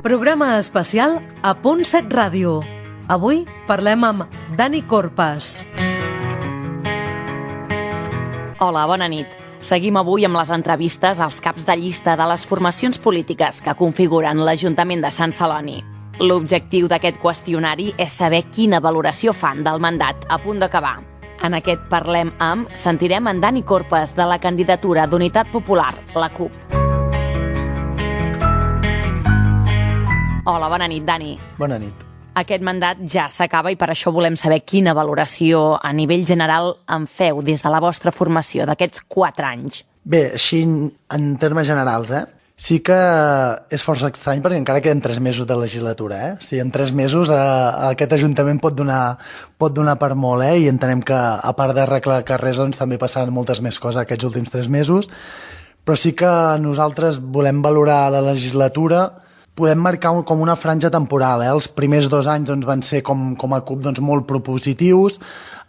Programa especial a Punt 7 Ràdio. Avui parlem amb Dani Corpas. Hola, bona nit. Seguim avui amb les entrevistes als caps de llista de les formacions polítiques que configuren l'Ajuntament de Sant Celoni. L'objectiu d'aquest qüestionari és saber quina valoració fan del mandat a punt d'acabar. En aquest Parlem amb sentirem en Dani Corpas de la candidatura d'Unitat Popular, la CUP. Hola, bona nit, Dani. Bona nit. Aquest mandat ja s'acaba i per això volem saber quina valoració a nivell general en feu des de la vostra formació d'aquests 4 anys. Bé, així en termes generals, sí que és força estrany perquè encara queden 3 mesos de legislatura. O sigui, en 3 mesos aquest Ajuntament pot donar per molt, i entenem que a part d'arreglar carrers doncs, també passaran moltes més coses aquests últims 3 mesos, però sí que nosaltres volem valorar la legislatura. Podem marcar com una franja temporal. Els primers 2 anys doncs, van ser com a CUP doncs, molt propositius.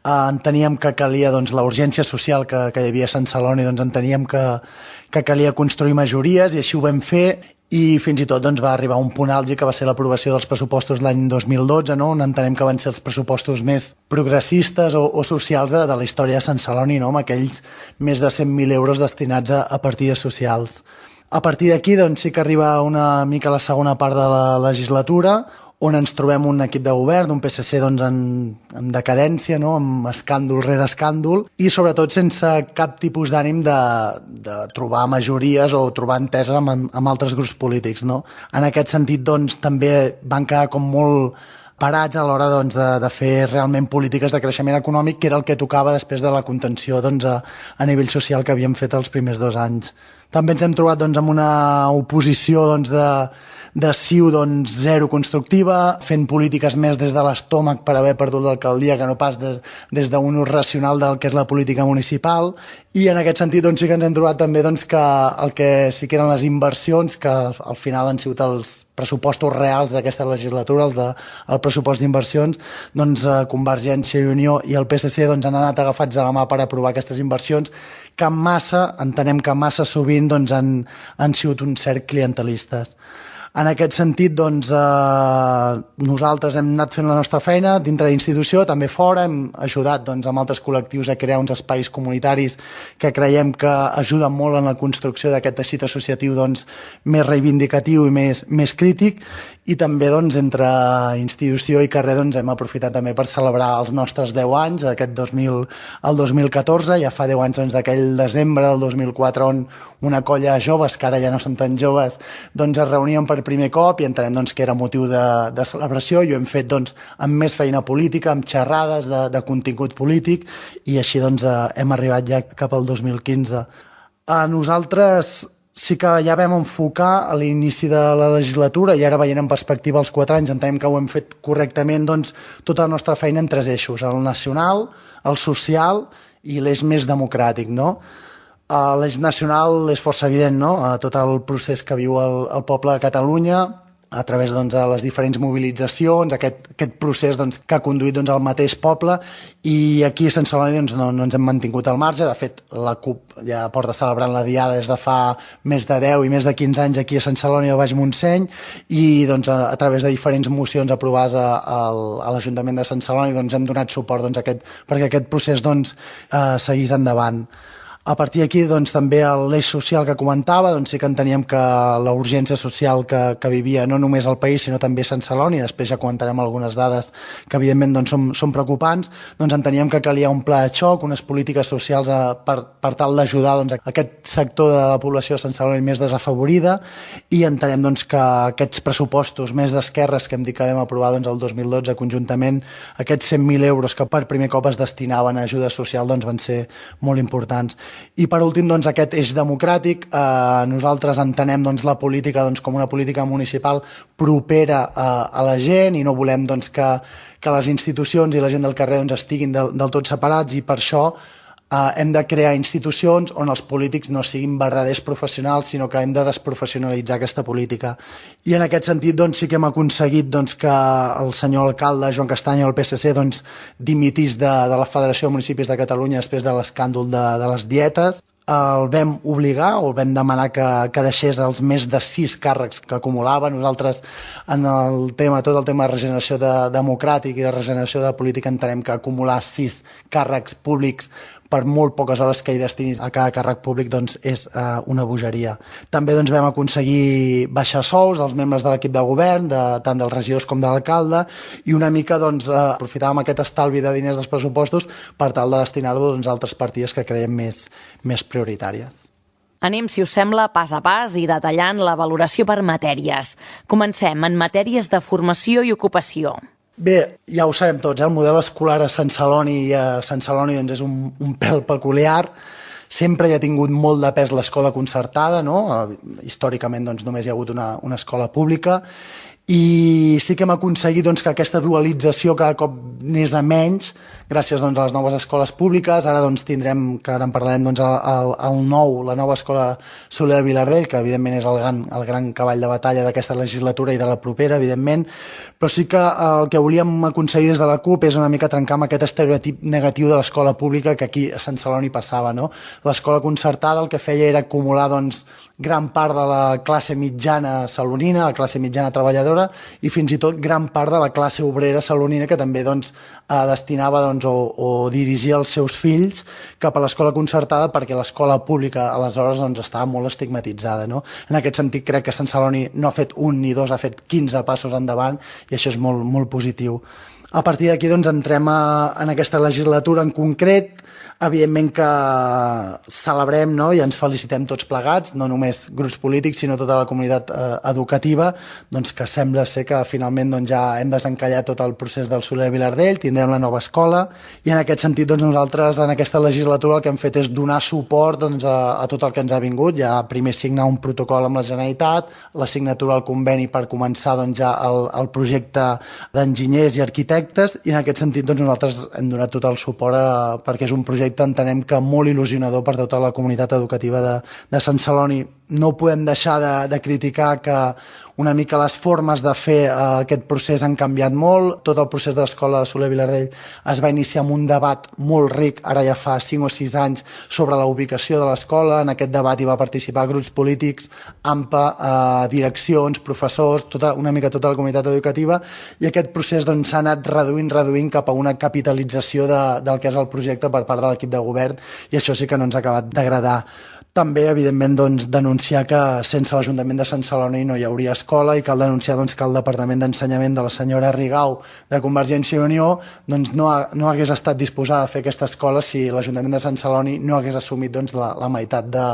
Enteníem que calia doncs, la urgència social que hi havia a Sant Celoni, doncs, enteníem que calia construir majories i així ho vam fer, i fins i tot doncs, va arribar un punt àlgid que va ser l'aprovació dels pressupostos l'any 2012, on entenem que van ser els pressupostos més progressistes o socials de la història de Sant Celoni, amb aquells més de 100.000 euros destinats a partides socials. A partir d'aquí doncs, sí que arriba una mica la segona part de la legislatura, on ens trobem un equip de govern, un PSC doncs, en decadència, amb escàndol rere escàndol, i sobretot sense cap tipus d'ànim de trobar majories o trobar enteses amb altres grups polítics. En aquest sentit, doncs, també van quedar com molt parats a l'hora doncs, de fer realment polítiques de creixement econòmic, que era el que tocava després de la contenció doncs, a nivell social que havíem fet els primers 2 anys. També ens hem trobat doncs, amb una oposició doncs, de CiU zero constructiva, fent polítiques més des de l'estómac per haver perdut l'alcaldia que no pas des d'un ús racional del que és la política municipal, i en aquest sentit doncs, sí que ens hem trobat també doncs, que el que sí que eren les inversions, que al final han sigut els pressupostos reals d'aquesta legislatura, el pressupost d'inversions, doncs Convergència i Unió i el PSC doncs, han anat agafats de la mà per aprovar aquestes inversions, que entenem que massa sovint doncs, han sigut un cert clientelistes. En aquest sentit, doncs, nosaltres hem anat fent la nostra feina dintre de la institució, també fora, hem ajudat doncs, amb altres col·lectius a crear uns espais comunitaris que creiem que ajuden molt en la construcció d'aquest teixit associatiu doncs, més reivindicatiu i més crític, i també doncs, entre institució i carrer doncs, hem aprofitat també per celebrar els nostres 10 anys, el 2014, ja fa 10 anys doncs, aquell desembre del 2004 on una colla de joves, que ara ja no són tan joves, doncs, es reunien per primer cop i entenem doncs, que era motiu de celebració, i ho hem fet doncs, amb més feina política, amb xerrades de contingut polític, i així doncs, hem arribat ja cap al 2015. Nosaltres sí que ja vam enfocar a l'inici de la legislatura i ara veient en perspectiva els 4 anys entenem que ho hem fet correctament doncs, tota la nostra feina en 3 eixos, el nacional, el social i l'eix més democràtic, L'eix nacional és força evident, tot el procés que viu el poble de Catalunya a través doncs, de les diferents mobilitzacions, aquest procés doncs, que ha conduït doncs, al mateix poble, i aquí a Sant Celoni doncs, no ens hem mantingut al marge. De fet, la CUP ja porta celebrant la Diada des de fa més de 10 i més de 15 anys aquí a Sant Celoni al Baix Montseny, i doncs, a través de diferents mocions aprovades a l'Ajuntament de Sant Celoni doncs, hem donat suport doncs, perquè aquest procés doncs, seguís endavant. A partir d'aquí, doncs, també l'eix social que comentava, doncs sí que enteníem que la urgència social que vivia no només el país, sinó també Sant Celoni, després ja comentarem algunes dades que evidentment doncs, són preocupants, doncs enteníem que calia un pla de xoc, unes polítiques socials per tal d'ajudar doncs, aquest sector de la població de Sant Celoni més desafavorida, i entenem doncs, que aquests pressupostos més d'esquerres que hem dit que vam aprovar doncs, el 2012 conjuntament, aquests 100.000 euros que per primer cop es destinaven a ajuda social doncs, van ser molt importants. I per últim, doncs, aquest eix democràtic, nosaltres entenem doncs, la política doncs, com una política municipal propera a la gent, i no volem doncs, que les institucions i la gent del carrer doncs, estiguin del tot separats, i per això hem de crear institucions on els polítics no siguin verdaders professionals, sinó que hem de desprofessionalitzar aquesta política. I en aquest sentit doncs, sí que hem aconseguit doncs, que el senyor alcalde Joan Castanyo del PSC doncs, dimitís de la Federació de Municipis de Catalunya després de l'escàndol de les dietes. el vam obligar o vam demanar que deixés els més de 6 càrrecs que acumulava. Nosaltres, en tot el tema de regeneració democràtic i de regeneració de política, entenem que acumular 6 càrrecs públics per molt poques hores que hi destinis a cada càrrec públic doncs, és una bogeria. També doncs, vam aconseguir baixar sous dels membres de l'equip de govern, tant dels regidors com de l'alcalde, i una mica doncs, aprofitàvem aquest estalvi de diners dels pressupostos per tal de destinar-lo doncs, a altres partides que creiem més prioritàries. Anem, si us sembla, pas a pas i detallant la valoració per matèries. Comencem en matèries de formació i ocupació. Bé, ja ho sabem tots, el model escolar a Sant Celoni doncs, és un pèl peculiar. Sempre hi ha tingut molt de pes l'escola concertada, no? Històricament doncs, només hi ha hagut una escola pública, i sí que hem aconseguit doncs, que aquesta dualització cada cop n'és a menys gràcies doncs, a les noves escoles públiques. Ara doncs, tindrem, que ara en parlarem, doncs, la nova escola Soler de Vilardell, que evidentment és el gran cavall de batalla d'aquesta legislatura i de la propera, evidentment, però sí que el que volíem aconseguir des de la CUP és una mica trencar amb aquest estereotip negatiu de l'escola pública que aquí a Sant Celoni passava, no? L'escola concertada el que feia era acumular doncs, gran part de la classe mitjana salonina, la classe mitjana treballadora, i fins i tot gran part de la classe obrera salonina que també doncs, destinava doncs, o dirigia els seus fills cap a l'escola concertada, perquè l'escola pública aleshores doncs, estava molt estigmatitzada. No? En aquest sentit crec que Sant Celoni no ha fet un ni dos, ha fet 15 passos endavant, i això és molt, molt positiu. A partir d'aquí doncs, entrem en aquesta legislatura en concret. Evidentment que celebrem, no? I ens felicitem tots plegats, no només grups polítics, sinó tota la comunitat educativa, doncs que sembla ser que finalment doncs, ja hem desencallat tot el procés del Soler de Vilardell, tindrem la nova escola, i en aquest sentit doncs, nosaltres en aquesta legislatura el que hem fet és donar suport doncs, a tot el que ens ha vingut. Ja primer signar un protocol amb la Generalitat, la signatura del conveni per començar doncs, ja el projecte d'enginyers i arquitectes, i en aquest sentit doncs, nosaltres hem donat tot el suport perquè és un projecte entenem que molt il·lusionador per tota la comunitat educativa de Sant Celoni. No podem deixar de criticar que una mica les formes de fer aquest procés han canviat molt. Tot el procés de l'escola de Soler Vilardell es va iniciar amb un debat molt ric, ara ja fa 5 o 6 anys, sobre la ubicació de l'escola. En aquest debat hi va participar grups polítics, AMPA, direccions, professors, una mica tota la comunitat educativa, i aquest procés doncs, s'ha anat reduint cap a una capitalització del que és el projecte per part de l'equip de govern, i això sí que no ens ha acabat d'agradar. També, evidentment, doncs, denunciar que sense l'Ajuntament de Sant Celoni no hi hauria escola, i cal denunciar doncs, que el Departament d'Ensenyament de la senyora Rigau de Convergència i Unió doncs, no hagués estat disposada a fer aquesta escola si l'Ajuntament de Sant Celoni no hagués assumit doncs, la meitat de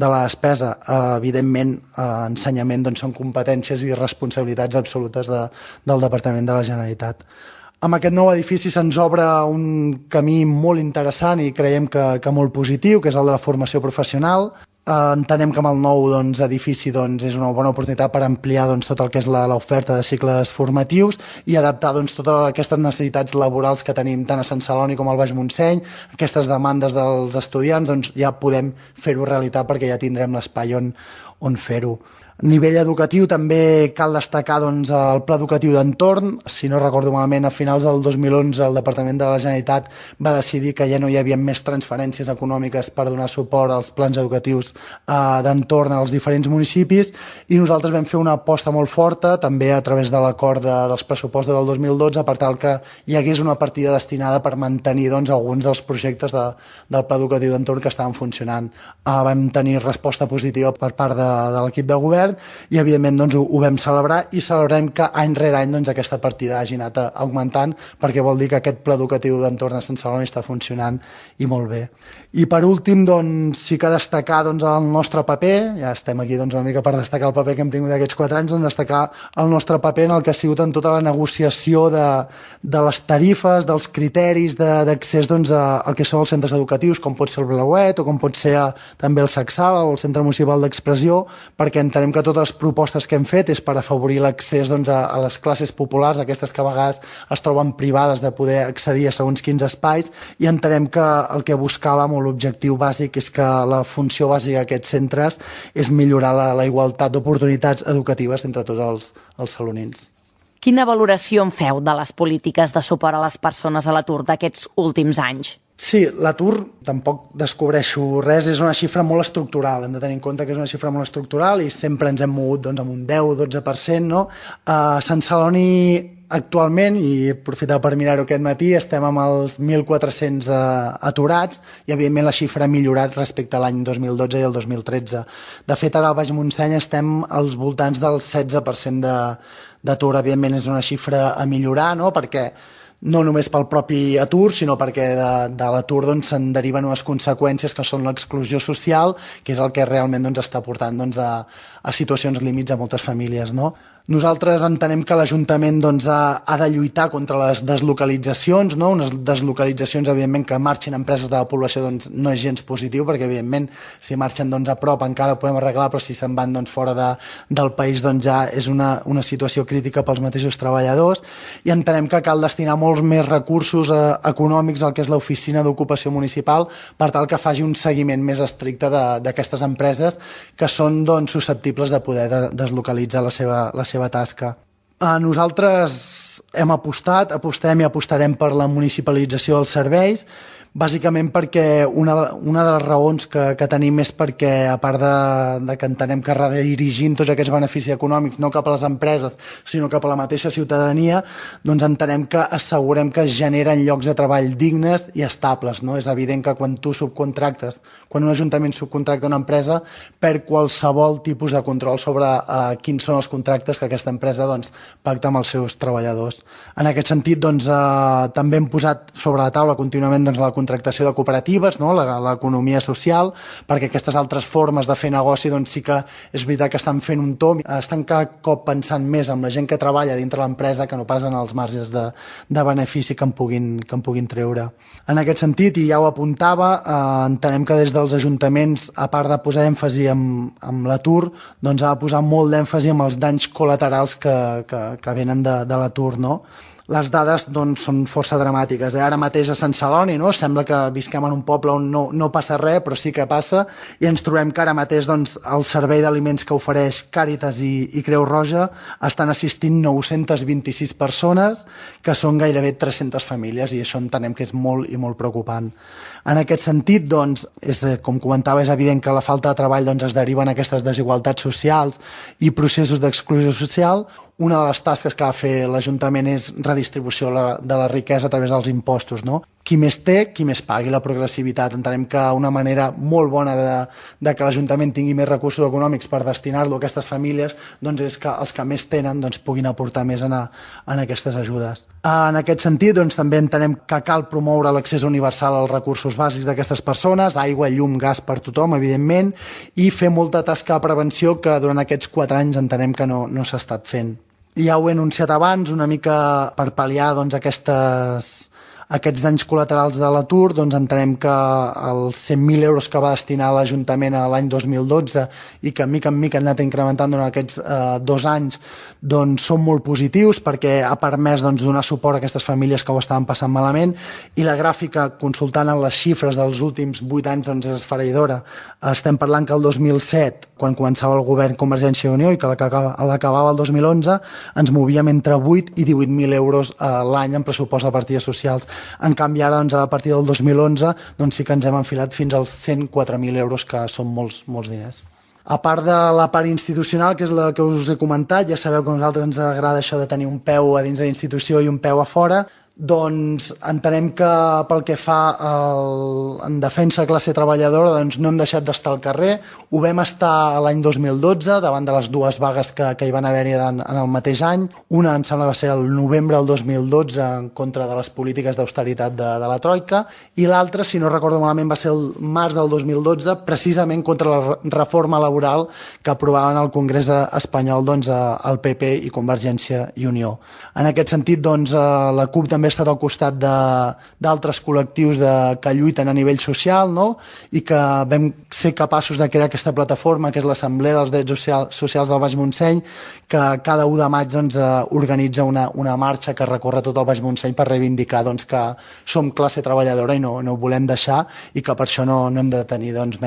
la despesa. Evidentment, ensenyament doncs, són competències i responsabilitats absolutes del Departament de la Generalitat. Amb aquest nou edifici se'ns obre un camí molt interessant i creiem que molt positiu, que és el de la formació professional. Entenem que amb el nou edifici és una bona oportunitat per ampliar tot el que és l'oferta de cicles formatius i adaptar totes aquestes necessitats laborals que tenim tant a Sant Celoni com al Baix Montseny. Aquestes demandes dels estudiants ja podem fer-ho realitat perquè ja tindrem l'espai on fer-ho. A nivell educatiu també cal destacar el pla educatiu d'entorn. Si no recordo malament, a finals del 2011 el Departament de la Generalitat va decidir que ja no hi havia més transferències econòmiques per donar suport als plans educatius d'entorn als diferents municipis, i nosaltres vam fer una aposta molt forta també a través de l'acord dels pressupostos del 2012 per tal que hi hagués una partida destinada per mantenir alguns dels projectes del pla educatiu d'entorn que estaven funcionant. Vam tenir resposta positiva per part de l'equip de govern i evidentment ho vam celebrar, i celebrem que any rere any aquesta partida hagi anat augmentant, perquè vol dir que aquest pla educatiu d'entorn a Sant Celoni està funcionant i molt bé. I per últim sí que destacar el nostre paper, ja estem aquí una mica per destacar el paper que hem tingut aquests 4 anys, destacar el nostre paper en el que ha sigut en tota la negociació de les tarifes, dels criteris d'accés al que són els centres educatius, com pot ser el Blauet o com pot ser també el Sacsal o el Centre Municipal d'Expressió, perquè entenem que totes les propostes que hem fet és per afavorir l'accés a les classes populars, aquestes que a vegades es troben privades de poder accedir a segons quins espais, i entenem que el que buscàvem o l'objectiu bàsic és que la funció bàsica d'aquests centres és millorar la igualtat d'oportunitats educatives entre tots els salonins. Quina valoració en feu de les polítiques de suport a les persones a l'atur d'aquests últims anys? Sí, l'atur, tampoc descobreixo res, és una xifra molt estructural, hem de tenir en compte que és una xifra molt estructural i sempre ens hem mogut doncs, amb un 10-12%, no? A Sant Celoni actualment, i aprofitava per mirar-ho aquest matí, estem amb els 1.400 aturats i evidentment la xifra ha millorat respecte a l'any 2012 i el 2013. De fet, ara al Baix Montseny estem als voltants del 16% d'atur. Evidentment és una xifra a millorar, no? Perquè no només pel propi atur, sinó perquè de l'atur doncs, se'n deriven unes conseqüències que són l'exclusió social, que és el que realment doncs, està portant doncs, a situacions límits a moltes famílies, no? Nosaltres entenem que l'Ajuntament doncs, ha de lluitar contra les deslocalitzacions, no? Unes deslocalitzacions, evidentment, que marxin empreses de la població doncs, no és gens positiu, perquè, evidentment, si marxen doncs, a prop encara ho podem arreglar, però si se'n van doncs, fora del país doncs, ja és una situació crítica pels mateixos treballadors, i entenem que cal destinar molts més recursos econòmics al que és l'Oficina d'Ocupació Municipal per tal que faci un seguiment més estricte d'aquestes empreses que són doncs, susceptibles de poder deslocalitzar la seva tasca. Nosaltres apostem i apostarem per la municipalització dels serveis, bàsicament perquè una de les raons que tenim és perquè, a part de que entenem que redirigint tots aquests beneficis econòmics no cap a les empreses, sinó cap a la mateixa ciutadania, doncs entenem que assegurem que es generen llocs de treball dignes i estables. No? És evident que quan un ajuntament subcontracta una empresa, perd qualsevol tipus de control sobre quins són els contractes que aquesta empresa doncs, pacta amb els seus treballadors. En aquest sentit, doncs, també hem posat sobre la taula contínuament doncs, la contractació de cooperatives, no? L'economia social, perquè aquestes altres formes de fer negoci doncs sí que és veritat que estan fent un tomb, estan cada cop pensant més en la gent que treballa dintre l'empresa que no pas en els marges de benefici que en puguin treure. En aquest sentit, i ja ho apuntava, entenem que des dels ajuntaments, a part de posar èmfasi en l'atur, doncs ha de posar molt d'èmfasi en els danys col·laterals que venen de l'atur, no? Les dades doncs, són força dramàtiques. Ara mateix a Sant Celoni no? Sembla que visquem en un poble on no passa res, però sí que passa, i ens trobem que ara mateix doncs, el servei d'aliments que ofereix Càritas i Creu Roja estan assistint 926 persones, que són gairebé 300 famílies, i això entenem que és molt i molt preocupant. En aquest sentit, doncs, com comentava, és evident que la falta de treball doncs, es deriva en aquestes desigualtats socials i processos d'exclusió social. Una de les tasques que ha de fer l'Ajuntament és redistribució de la riquesa a través dels impostos, no? Qui més té, qui més pagui, la progressivitat. Entenem que una manera molt bona de que l'Ajuntament tingui més recursos econòmics per destinar-lo a aquestes famílies doncs és que els que més tenen doncs, puguin aportar més en aquestes ajudes. En aquest sentit, doncs, també entenem que cal promoure l'accés universal als recursos bàsics d'aquestes persones, aigua, llum, gas per tothom, evidentment, i fer molta tasca de prevenció que durant aquests 4 anys entenem que no s'ha estat fent. Ja ho he anunciat abans, una mica per pal·liar doncs, aquests danys col·laterals de l'atur, doncs entenem que els 100.000 euros que va destinar l'Ajuntament a l'any 2012 i que mica en mica han anat incrementant durant aquests 2 anys doncs són molt positius perquè ha permès doncs, donar suport a aquestes famílies que ho estaven passant malament, i la gràfica, consultant en les xifres dels últims 8 anys, doncs és esfereïdora. Estem parlant que el 2007, quan començava el govern Convergència i Unió i que l'acabava el 2011, ens movíem entre 8 i 18.000 euros l'any en pressupost de partides socials. En canvi, ara, doncs, a partir del 2011, doncs sí que ens hem enfilat fins als 104.000 euros, que són molts diners. A part de la part institucional, que és la que us he comentat, ja sabeu que a nosaltres ens agrada això de tenir un peu a dins de la institució i un peu a fora, doncs entenem que pel que fa en defensa de classe treballadora doncs no hem deixat d'estar al carrer. Ho vam estar l'any 2012 davant de les 2 vagues que hi van haver-hi en el mateix any. Una em sembla va ser el novembre del 2012 en contra de les polítiques d'austeritat de la Troika, i l'altra, si no recordo malament, va ser el març del 2012 precisament contra la reforma laboral que aprovaven al Congrés espanyol doncs, el PP i Convergència i Unió. En aquest sentit, doncs, la CUP també ha estat al costat d'altres col·lectius que lluiten a nivell social, no? I que vam ser capaços de crear aquesta plataforma, que és l'Assemblea dels Drets Socials del Baix Montseny, que cada 1 de maig doncs, organitza una marxa que recorre tot el Baix Montseny per reivindicar doncs, que som classe treballadora i no ho volem deixar, i que per això no hem de tenir doncs,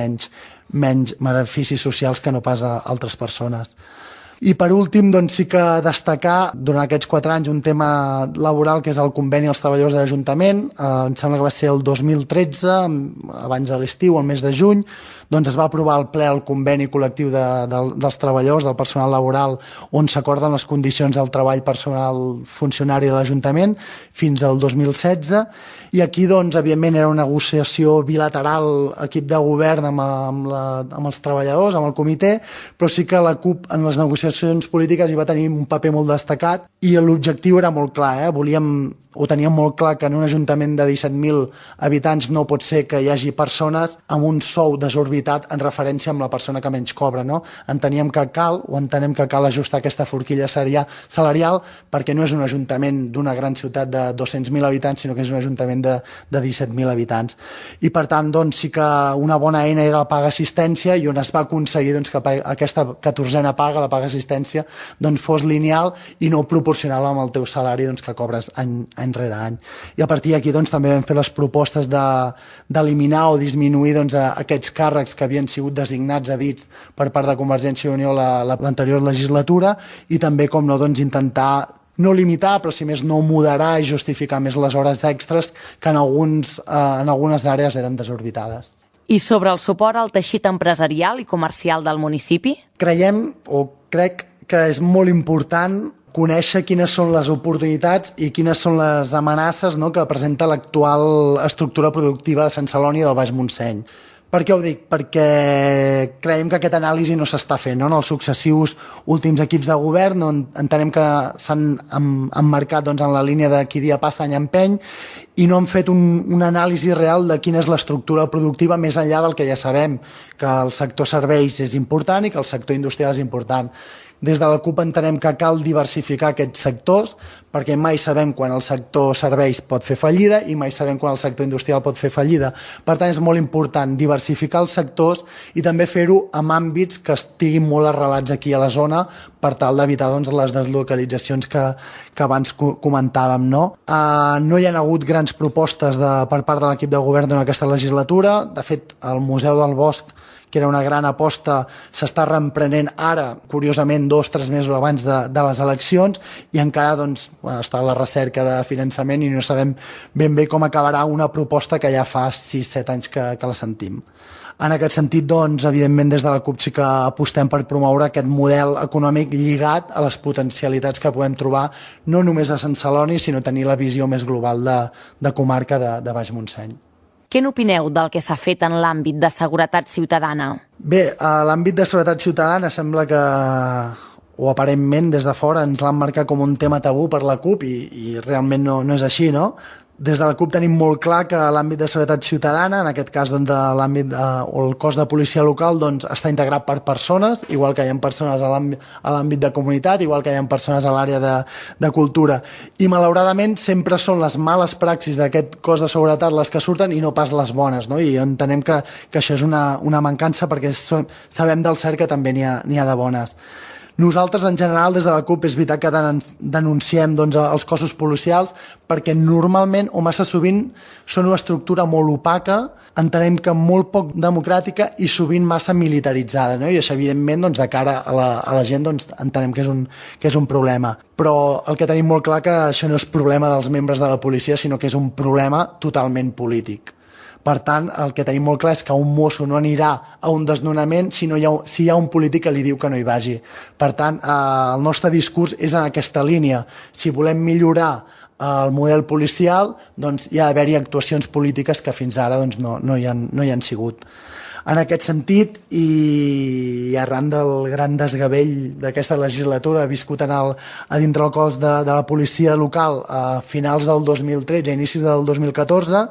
menys beneficis socials que no pas a altres persones. I per últim, doncs sí que destacar durant aquests 4 anys un tema laboral que és el conveni als treballadors de l'Ajuntament. Em sembla que va ser el 2013, abans de l'estiu, el mes de juny, doncs es va aprovar al ple el conveni col·lectiu dels treballadors, del personal laboral, on s'acorden les condicions del treball personal funcionari de l'Ajuntament fins al 2016, i aquí, doncs, evidentment, era una negociació bilateral, equip de govern amb els treballadors, amb el comitè, però sí que la CUP en les negociacions polítiques hi va tenir un paper molt destacat i l'objectiu era molt clar, teníem molt clar que en un ajuntament de 17.000 habitants no pot ser que hi hagi persones amb un sou desorbitat en referència amb la persona que menys cobra, no? Entenem que cal ajustar aquesta forquilla salarial perquè no és un ajuntament d'una gran ciutat de 200.000 habitants, sinó que és un ajuntament de 17.000 habitants. I per tant, doncs, sí que una bona eina era la paga assistència, i on es va aconseguir que aquesta 14a paga, la paga assistència, doncs fos lineal i no proporcional amb el teu salari que cobres any rere any. I a partir d'aquí també vam fer les propostes d'eliminar o disminuir aquests càrrecs que havien sigut designats a dits per part de Convergència i Unió l'anterior legislatura, i també, com no, intentar no limitar, però si més no moderar i justificar més les hores extres que en algunes àrees eren desorbitades. I sobre el suport al teixit empresarial i comercial del municipi? Crec que és molt important conèixer quines són les oportunitats i quines són les amenaces que presenta l'actual estructura productiva de Sant Celoni i del Baix Montseny. Per què ho dic? Perquè creiem que aquesta anàlisi no s'està fent. En els successius últims equips de govern entenem que s'han emmarcat en la línia de qui dia passa any empeny i no han fet una anàlisi real de quina és l'estructura productiva més enllà del que ja sabem, que el sector serveis és important i que el sector industrial és important. Des de la CUP entenem que cal diversificar aquests sectors perquè mai sabem quan el sector serveis pot fer fallida i mai sabem quan el sector industrial pot fer fallida. Per tant, és molt important diversificar els sectors i també fer-ho en àmbits que estiguin molt arrelats aquí a la zona per tal d'evitar les deslocalitzacions que abans comentàvem. No hi ha hagut grans propostes per part de l'equip de govern en aquesta legislatura. De fet, el Museu del Bosc, que era una gran aposta, s'està reemprenent ara, curiosament 2 o 3 mesos abans de les eleccions, i encara està a la recerca de finançament i no sabem ben bé com acabarà una proposta que ja fa 6-7 anys que la sentim. En aquest sentit, evidentment, des de la CUP sí que apostem per promoure aquest model econòmic lligat a les potencialitats que podem trobar no només a Sant Celoni, sinó tenir la visió més global de comarca de Baix Montseny. Què n'opineu del que s'ha fet en l'àmbit de seguretat ciutadana? Bé, a l'àmbit de seguretat ciutadana sembla que, o aparentment des de fora, ens l'han marcat com un tema tabú per la CUP i realment no és així, no? Des de la CUP tenim molt clar que l'àmbit de seguretat ciutadana, en aquest cas de l'àmbit o el cos de policia local, està integrat per persones, igual que hi ha persones a l'àmbit de comunitat, igual que hi ha persones a l'àrea de cultura. I malauradament sempre són les males praxis d'aquest cos de seguretat les que surten i no pas les bones, no? I entenem que això és una mancança perquè sabem del cert que també n'hi ha de bones. Nosaltres, en general, des de la CUP, és veritat que denunciem els cossos policials perquè normalment o massa sovint són una estructura molt opaca, entenem que molt poc democràtica i sovint massa militaritzada, no? I això, evidentment, de cara a la gent entenem que és un problema. Però el que tenim molt clar que això no és problema dels membres de la policia, sinó que és un problema totalment polític. Per tant, el que tenim molt clar és que un mosso no anirà a un desnonament si hi ha un polític que li diu que no hi vagi. Per tant, el nostre discurs és en aquesta línia. Si volem millorar el model policial, hi ha d'haver-hi actuacions polítiques que fins ara no hi han sigut. En aquest sentit, i arran del gran desgavell d'aquesta legislatura viscut a dintre el cos de la policia local a finals del 2013 i inicis del 2014,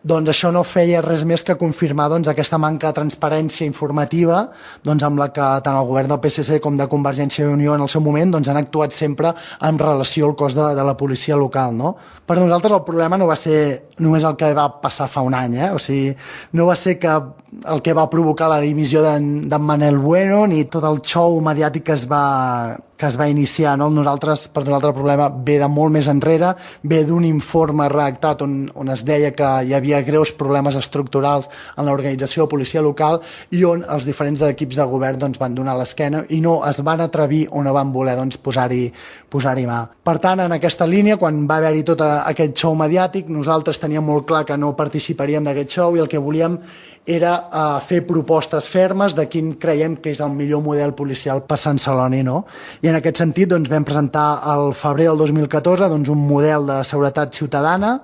això no feia res més que confirmar aquesta manca de transparència informativa amb la que tant el govern del PSC com de Convergència i Unió en el seu moment han actuat sempre en relació al cos de la policia local. No? Per nosaltres el problema no va ser només el que va passar fa un any, o sigui, no va ser el que va provocar la dimissió d'en Manel Bueno ni tot el xou mediàtic que es va que es va iniciar, no? Per nosaltres el problema ve de molt més enrere, ve d'un informe redactat on es deia que hi havia greus problemes estructurals en l'organització de policia local i on els diferents equips de govern doncs, van donar l'esquena i no es van atrevir o no van voler doncs, posar-hi mà. Per tant, en aquesta línia, quan va haver-hi tot aquest show mediàtic, nosaltres teníem molt clar que no participaríem d'aquest show i el que volíem era fer propostes fermes de quin creiem que és el millor model policial per Sant Celoni, no? I en aquest sentit doncs, vam presentar al febrer del 2014 doncs, un model de seguretat ciutadana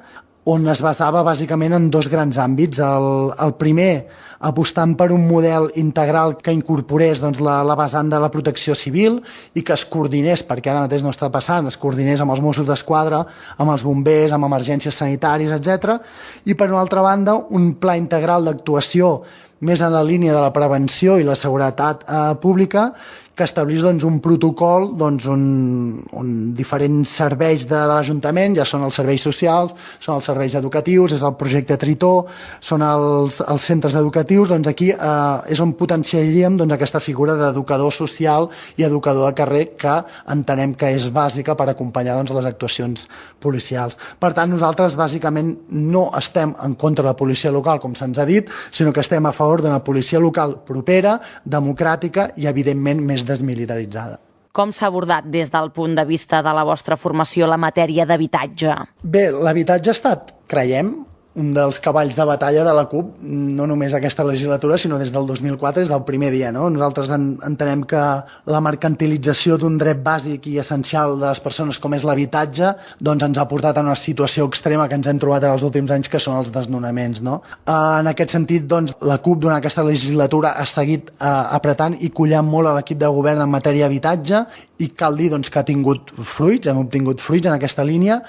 on es basava bàsicament en dos grans àmbits. El primer, apostant per un model integral que incorporés doncs, la vessant de la protecció civil i que es coordinés, perquè ara mateix no està passant, es coordinés amb els Mossos d'Esquadra, amb els bombers, amb emergències sanitàries, etc. I per una altra banda, un pla integral d'actuació més en la línia de la prevenció i la seguretat pública, que establís doncs, un protocol doncs, on diferents serveis de l'Ajuntament, ja són els serveis socials, són els serveis educatius, és el projecte Tritó, són els centres educatius, doncs aquí és on potenciaríem doncs, aquesta figura d'educador social i educador de carrer que entenem que és bàsica per acompanyar doncs, les actuacions policials. Per tant, nosaltres bàsicament no estem en contra de la policia local, com se'ns ha dit, sinó que estem a favor d'una policia local propera, democràtica i, evidentment, més desmilitaritzada. Com s'ha abordat des del punt de vista de la vostra formació la matèria d'habitatge? Bé, l'habitatge ha estat, creiem, un dels cavalls de batalla de la CUP, no només aquesta legislatura, sinó des del 2004, des del primer dia. No? Nosaltres entenem que la mercantilització d'un dret bàsic i essencial de les persones com és l'habitatge doncs ens ha portat a una situació extrema que ens hem trobat en els últims anys, que són els desnonaments. No? En aquest sentit, doncs, la CUP durant aquesta legislatura ha seguit apretant i collant molt a l'equip de govern en matèria d'habitatge i cal dir doncs, que ha tingut fruits, hem obtingut fruits en aquesta línia,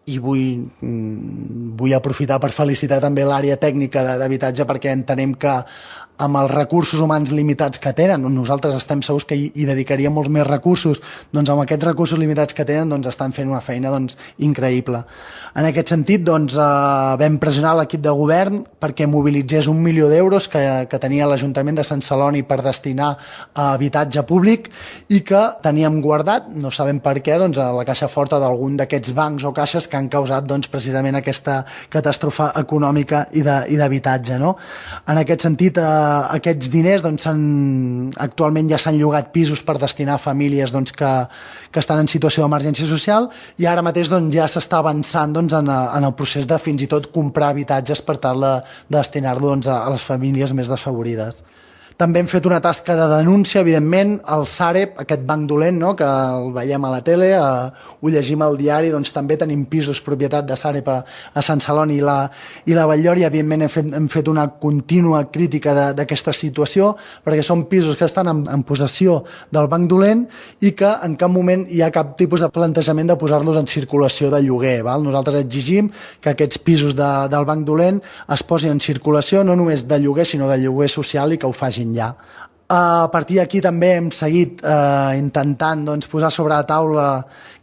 i vull aprofitar per felicitar també l'àrea tècnica d'habitatge perquè entenem que amb els recursos humans limitats que tenen, nosaltres estem segurs que hi dedicaríem molts més recursos, doncs amb aquests recursos limitats que tenen doncs estan fent una feina doncs, increïble. En aquest sentit doncs, vam pressionar l'equip de govern perquè mobilitzés 1 milió d'euros que tenia l'Ajuntament de Sant Celoni per destinar a habitatge públic i que teníem guardat, no sabem per què, doncs, a la caixa forta d'algun d'aquests bancs o caixes que han causat doncs, precisament aquesta catàstrofe econòmica i d'habitatge. No? En aquest sentit, aquests diners doncs, actualment ja s'han llogat pisos per destinar a famílies doncs, que estan en situació d'emergència social i ara mateix doncs, ja s'està avançant doncs, en el procés de fins i tot comprar habitatges per tal de destinar-lo doncs, a les famílies més desfavorides. També hem fet una tasca de denúncia, evidentment, al Sareb, aquest banc dolent, no?, que el veiem a la tele, ho llegim al diari, doncs també tenim pisos propietat de Sareb a Sant Celoni i la Batllori, i evidentment hem fet una contínua crítica d'aquesta situació, perquè són pisos que estan en possessió del banc dolent i que en cap moment hi ha cap tipus de plantejament de posar-los en circulació de lloguer. Val? Nosaltres exigim que aquests pisos del banc dolent es posin en circulació, no només de lloguer, sinó de lloguer social i que ho facin ja. A partir d'aquí també hem seguit intentant doncs, posar sobre la taula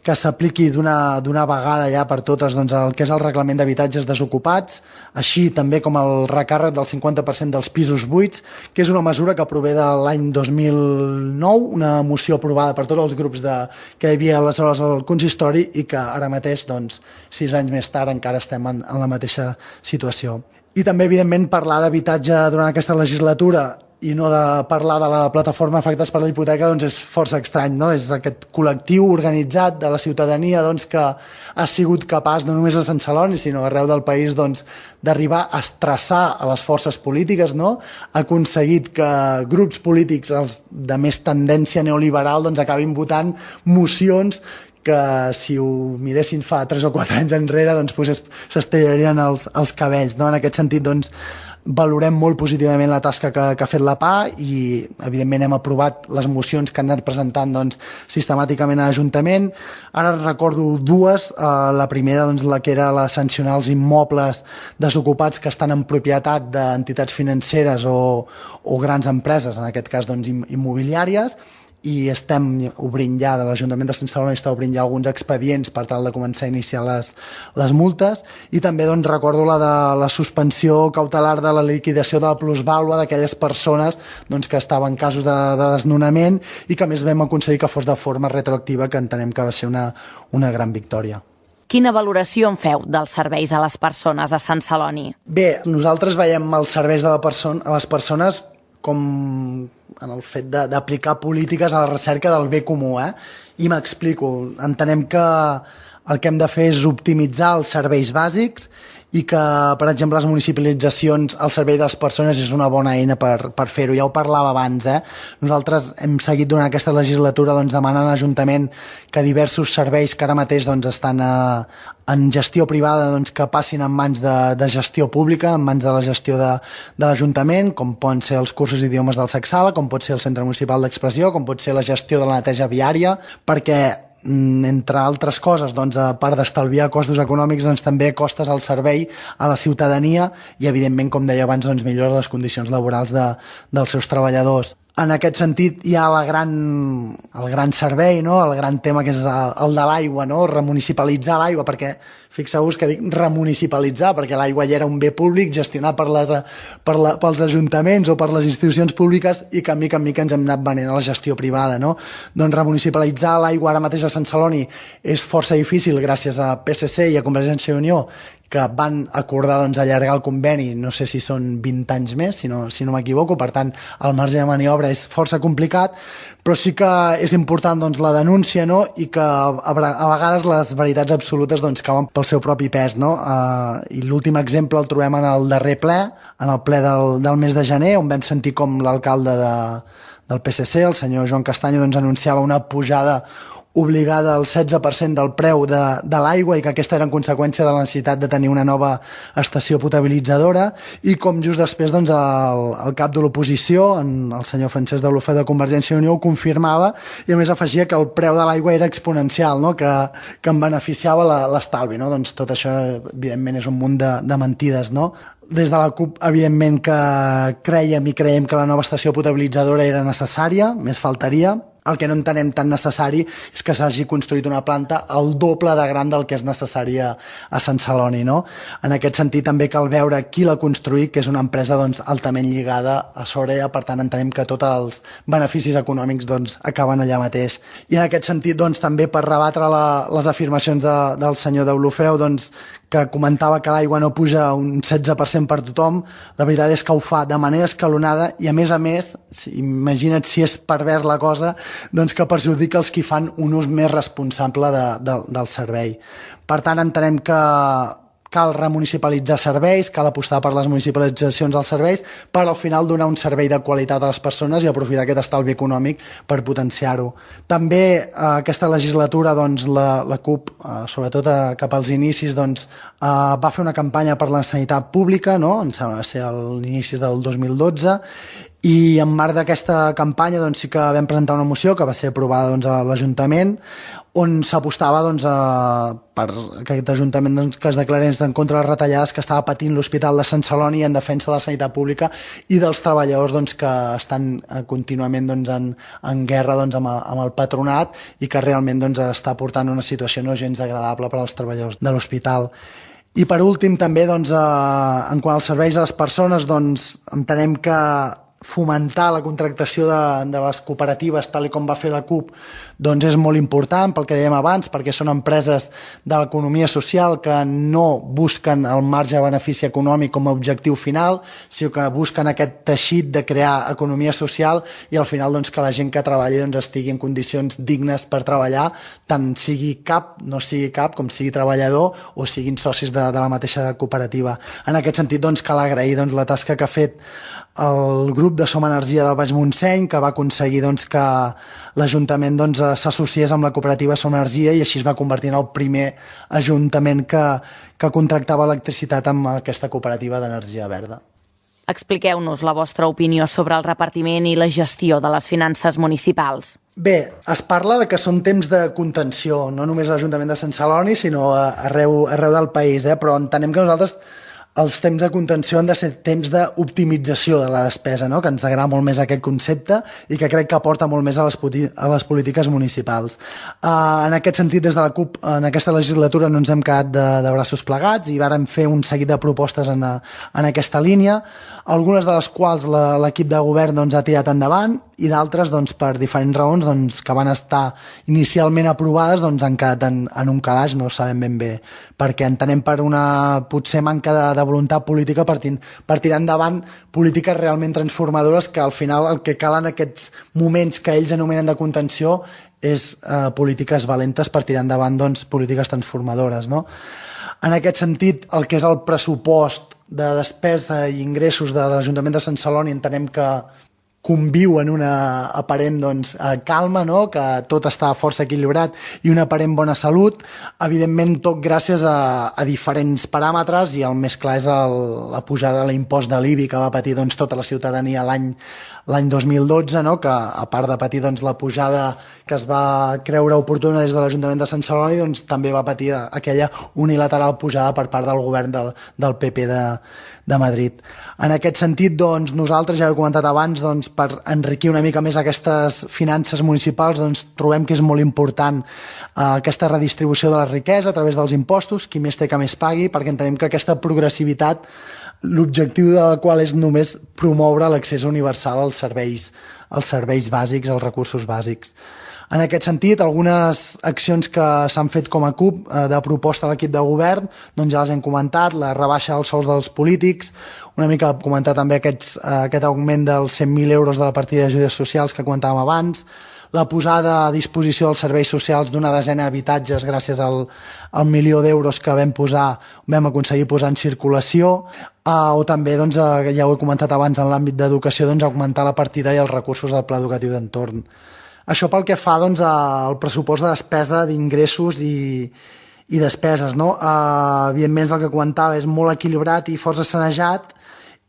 que s'apliqui d'una vegada ja per totes doncs, el que és el reglament d'habitatges desocupats, així també com el recàrrec del 50% dels pisos buits, que és una mesura que prové de l'any 2009, una moció aprovada per tots els grups que hi havia aleshores al consistori i que ara mateix, doncs, 6 anys més tard, encara estem en la mateixa situació. I també, evidentment, parlar d'habitatge durant aquesta legislatura i no de parlar de la plataforma Afectats per la Hipoteca doncs és força estrany, no? És aquest col·lectiu organitzat de la ciutadania doncs, que ha sigut capaç, no només a Sant Celoni, sinó arreu del país, doncs, d'arribar a estressar a les forces polítiques, no? Ha aconseguit que grups polítics de més tendència neoliberal doncs, acabin votant mocions que si ho miressin fa 3 o 4 anys enrere doncs, s'estirarien els cabells. No? En aquest sentit, doncs, valorem molt positivament la tasca que ha fet la PA i, evidentment, hem aprovat les mocions que han anat presentant doncs, sistemàticament a l'Ajuntament. Ara recordo dues. La primera, doncs, la que era la de sancionar els immobles desocupats que estan en propietat d'entitats financeres o grans empreses, en aquest cas doncs, immobiliàries. i estem obrint ja, de l'Ajuntament de Sant Celoni està obrint ja alguns expedients per tal de començar a iniciar les multes, i també doncs, recordo la de la suspensió cautelar de la liquidació de la plusvàlua d'aquelles persones doncs, que estaven en casos de desnonament i que a més vam aconseguir que fos de forma retroactiva, que entenem que va ser una gran victòria. Quina valoració en feu dels serveis a les persones a Sant Celoni? Bé, nosaltres veiem els serveis a les persones com en el fet d'aplicar polítiques a la recerca del bé comú, I m'explico. Entenem que el que hem de fer és optimitzar els serveis bàsics i que, per exemple, les municipalitzacions al servei de les persones és una bona eina per fer-ho. Ja ho parlava abans, Nosaltres hem seguit durant aquesta legislatura doncs, demanant a l'Ajuntament que diversos serveis que ara mateix doncs, estan en gestió privada doncs, que passin en mans de gestió pública, en mans de la gestió de l'Ajuntament, com poden ser els cursos d'idiomes del Sacsala, com pot ser el Centre Municipal d'Expressió, com pot ser la gestió de la neteja viària, perquè entre altres coses, doncs, a part d'estalviar costos econòmics, doncs, també costes al servei a la ciutadania i, evidentment, com deia abans, doncs, millora les condicions laborals dels seus treballadors. En aquest sentit hi ha el gran servei, no? El gran tema que és el de l'aigua, no? Remunicipalitzar l'aigua, perquè fixeu-vos que dic remunicipalitzar, perquè l'aigua ja era un bé públic gestionat pels ajuntaments o per les institucions públiques i que mica en mica ens hem anat venent a la gestió privada, no? Doncs remunicipalitzar l'aigua ara mateix a Sant Celoni és força difícil gràcies a PSC i a Convergència i Unió, que van acordar doncs, allargar el conveni, no sé si són 20 anys més, si no m'equivoco, per tant el marge de maniobra és força complicat, però sí que és important doncs, la denúncia, no? I que a vegades les veritats absolutes doncs, cauen pel seu propi pes, no? I l'últim exemple el trobem en el darrer ple, en el ple del mes de gener, on vam sentir com l'alcalde del PSC, el senyor Joan Castanyo, doncs, anunciava una pujada obligada al 16% del preu de l'aigua i que aquesta era en conseqüència de la necessitat de tenir una nova estació potabilitzadora, i com just després doncs, el cap de l'oposició, el senyor Francesc de Olofeu de Convergència i Unió, ho confirmava i a més afegia que el preu de l'aigua era exponencial, no? que en beneficiava l'estalvi. No? Doncs tot això evidentment és un munt de mentides, no? Des de la CUP, evidentment que creiem que la nova estació potabilitzadora era necessària, més faltaria. El que no entenem tan necessari és que s'hagi construït una planta el doble de gran del que és necessari a Sant Celoni, no? En aquest sentit també cal veure qui l'ha construït, que és una empresa doncs, altament lligada a Sorea, per tant entenem que tots els beneficis econòmics doncs, acaben allà mateix. I en aquest sentit doncs, també per rebatre les afirmacions del senyor Deulofeu, doncs, que comentava que l'aigua no puja un 16% per tothom, la veritat és que ho fa de manera escalonada i a més, imagina't si és pervers la cosa, doncs que perjudica els qui fan un ús més responsable del servei. Per tant, entenem que cal remunicipalitzar serveis, cal apostar per les municipalitzacions dels serveis per al final donar un servei de qualitat a les persones i aprofitar aquest estalvi econòmic per potenciar-ho. També aquesta legislatura doncs, la CUP, sobretot cap als inicis, doncs, va fer una campanya per la sanitat pública, no? Em sembla que va ser a l'inici del 2012, i en marc d'aquesta campanya doncs, sí que vam presentar una moció que va ser aprovada doncs, a l'Ajuntament, on s'apostava doncs, per aquest Ajuntament doncs, que es declarés en contra de les retallades que estava patint l'Hospital de Sant Celoni en defensa de la sanitat pública i dels treballadors doncs, que estan contínuament doncs, en guerra doncs, amb el patronat i que realment doncs, està portant una situació no gens agradable per als treballadors de l'hospital. I per últim també doncs, en quant als serveis a les persones doncs, entenem que fomentar la contractació de les cooperatives tal com va fer la CUP doncs és molt important pel que dèiem abans, perquè són empreses de l'economia social que no busquen el marge de benefici econòmic com a objectiu final, sinó que busquen aquest teixit de crear economia social i al final doncs, que la gent que treballi doncs, estigui en condicions dignes per treballar, tant sigui cap, no sigui cap, com sigui treballador o siguin socis de la mateixa cooperativa. En aquest sentit doncs, cal agrair doncs, la tasca que ha fet el grup de Som Energia del Baix Montseny, que va aconseguir doncs, que l'Ajuntament doncs, s'associés amb la cooperativa Som Energia i així es va convertir en el primer ajuntament que contractava electricitat amb aquesta cooperativa d'energia verda. Expliqueu-nos la vostra opinió sobre el repartiment i la gestió de les finances municipals. Bé, es parla de que són temps de contenció, no només a l'Ajuntament de Sant Celoni, sinó arreu del país, però entenem que nosaltres els temps de contenció han de ser temps d'optimització de la despesa, no? Que ens agrada molt més aquest concepte i que crec que aporta molt més a les polítiques municipals. En aquest sentit, des de la CUP, en aquesta legislatura no ens hem quedat de braços plegats i vàrem fer un seguit de propostes en aquesta línia, algunes de les quals l'equip de govern doncs, ha tirat endavant i d'altres, doncs, per diferents raons doncs, que van estar inicialment aprovades doncs, han quedat en un calaix, no sabem ben bé, perquè entenem per una potser manca de voluntat política per tirar endavant polítiques realment transformadores, que al final el que cal en aquests moments que ells anomenen de contenció és polítiques valentes per tirar endavant doncs, polítiques transformadores, no? En aquest sentit, el que és el pressupost de despesa i ingressos de l'Ajuntament de Sant Celoni entenem que conviu en una aparent doncs, calma, no? Que tot està força equilibrat i una aparent bona salut, evidentment tot gràcies a diferents paràmetres, i el més clar és la pujada de l'impost de l'IBI que va patir doncs, tota la ciutadania l'any 2012, no? Que a part de patir doncs, la pujada que es va creure oportuna des de l'Ajuntament de Sant Celoni, doncs, també va patir aquella unilateral pujada per part del govern del PP de Madrid. En aquest sentit, doncs, nosaltres, ja ho he comentat abans, doncs, per enriquir una mica més aquestes finances municipals, doncs, trobem que és molt important aquesta redistribució de la riquesa a través dels impostos, qui més té que més pagui, perquè entenem que aquesta progressivitat, l'objectiu de la qual és només promoure l'accés universal als serveis bàsics, als recursos bàsics. En aquest sentit, algunes accions que s'han fet com a CUP de proposta a l'equip de govern, doncs ja les hem comentat, la rebaixa dels sous dels polítics, una mica comentar també aquest augment dels 100.000 euros de la partida d'ajudes socials que comentàvem abans, la posada a disposició dels serveis socials d'una desena d'habitatges gràcies al 1.000.000 d'euros que vam aconseguir posar en circulació, o també, doncs, ja ho he comentat abans, en l'àmbit d'educació, doncs, augmentar la partida i els recursos del Pla Educatiu d'Entorn. Això pel que fa doncs, al pressupost de despesa d'ingressos i despeses, no? Evidentment, el que comentava és molt equilibrat i força sanejat,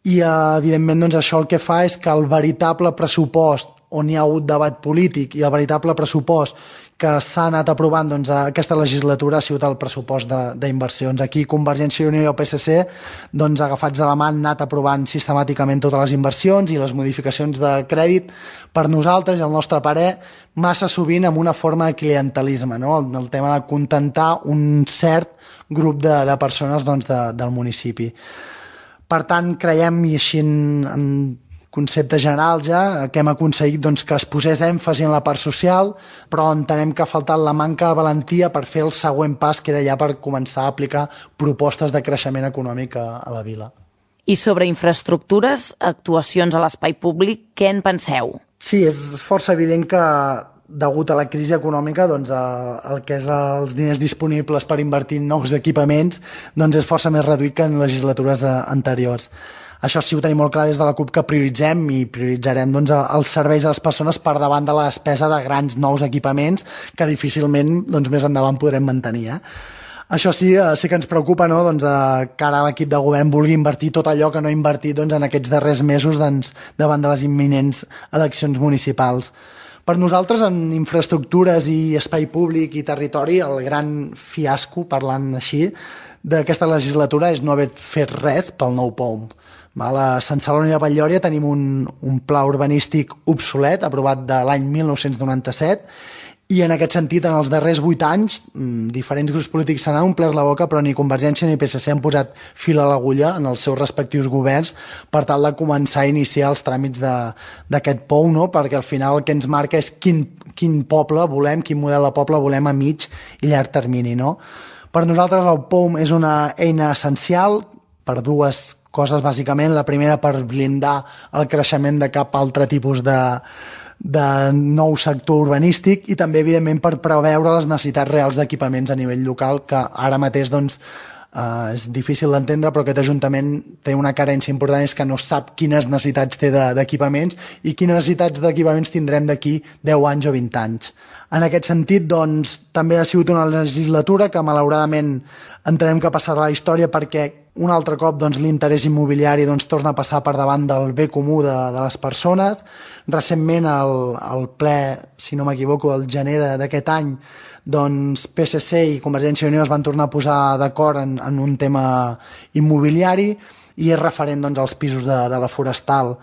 i evidentment doncs, això el que fa és que el veritable pressupost on hi ha hagut debat polític i el veritable pressupost que s'ha anat aprovant doncs, aquesta legislatura ha sigut el pressupost d'inversions. Aquí Convergència i Unió i el PSC, doncs, agafats de la mà, han anat aprovant sistemàticament totes les inversions i les modificacions de crèdit, per nosaltres i el nostre parer, massa sovint amb una forma de clientelisme, no? El tema de contentar un cert grup de persones doncs, del municipi. Per tant, creiem, i així en concepte general ja, que hem aconseguit doncs, que es posés èmfasi en la part social, però entenem que ha faltat la manca de valentia per fer el següent pas, que era ja per començar a aplicar propostes de creixement econòmic a la vila. I sobre infraestructures, actuacions a l'espai públic, què en penseu? Sí, és força evident que degut a la crisi econòmica, doncs, el que és els diners disponibles per invertir en nous equipaments doncs és força més reduït que en legislatures anteriors. Això sí, ho tenim molt clar des de la CUP, que prioritzem i prioritzarem doncs, els serveis a les persones per davant de la despesa de grans nous equipaments que difícilment doncs, més endavant podrem mantenir. Això sí que ens preocupa, no? Doncs, que ara l'equip de govern vulgui invertir tot allò que no ha invertit doncs, en aquests darrers mesos doncs, davant de les imminents eleccions municipals. Per nosaltres, en infraestructures i espai públic i territori, el gran fiasco, parlant així, d'aquesta legislatura és no haver fet res pel nou POM. A Sant Celoni i a Batllòria tenim un pla urbanístic obsolet, aprovat de l'any 1997, i en aquest sentit, en els darrers 8 anys, diferents grups polítics se n'han omplert la boca, però ni Convergència ni PSC han posat fil a l'agulla en els seus respectius governs per tal de començar a iniciar els tràmits d'aquest POU, no? Perquè al final el que ens marca és quin poble volem, quin model de poble volem a mig i llarg termini, no? Per nosaltres el POUM és una eina essencial per dues coses, bàsicament. La primera, per blindar el creixement de cap altre tipus de nou sector urbanístic, i també, evidentment, per preveure les necessitats reals d'equipaments a nivell local, que ara mateix doncs, és difícil d'entendre, però aquest Ajuntament té una carència important, és que no sap quines necessitats té d'equipaments i quines necessitats d'equipaments tindrem d'aquí 10 anys o 20 anys. En aquest sentit, doncs, també ha sigut una legislatura que malauradament entenem que passarà a la història perquè un altre cop doncs, l'interès immobiliari doncs, torna a passar per davant del bé comú de les persones. Recentment, al ple, si no m'equivoco, el gener d'aquest any, doncs PSC i Convergència i Unió es van tornar a posar d'acord en un tema immobiliari i és referent doncs, als pisos de la Forestal.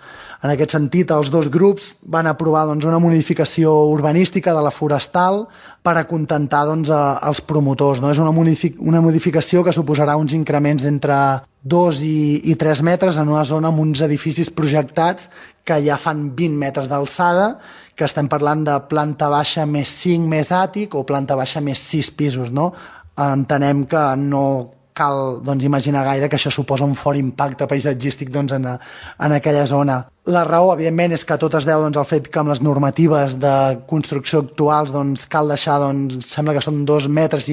En aquest sentit, els dos grups van aprovar doncs, una modificació urbanística de la Forestal per acontentar doncs, els promotors. No? És una modificació que suposarà uns increments d'entre 2 i 3 metres en una zona amb uns edificis projectats que ja fan 20 metres d'alçada, que estem parlant de planta baixa més 5 més àtic o planta baixa més 6 pisos. No? Entenem que no cal doncs, imaginar gaire que això suposa un fort impacte paisatgístic doncs, en aquella zona. La raó, evidentment, és que tot es deu doncs, al fet que amb les normatives de construcció actuals doncs, cal deixar, doncs, sembla que són 2,5 metres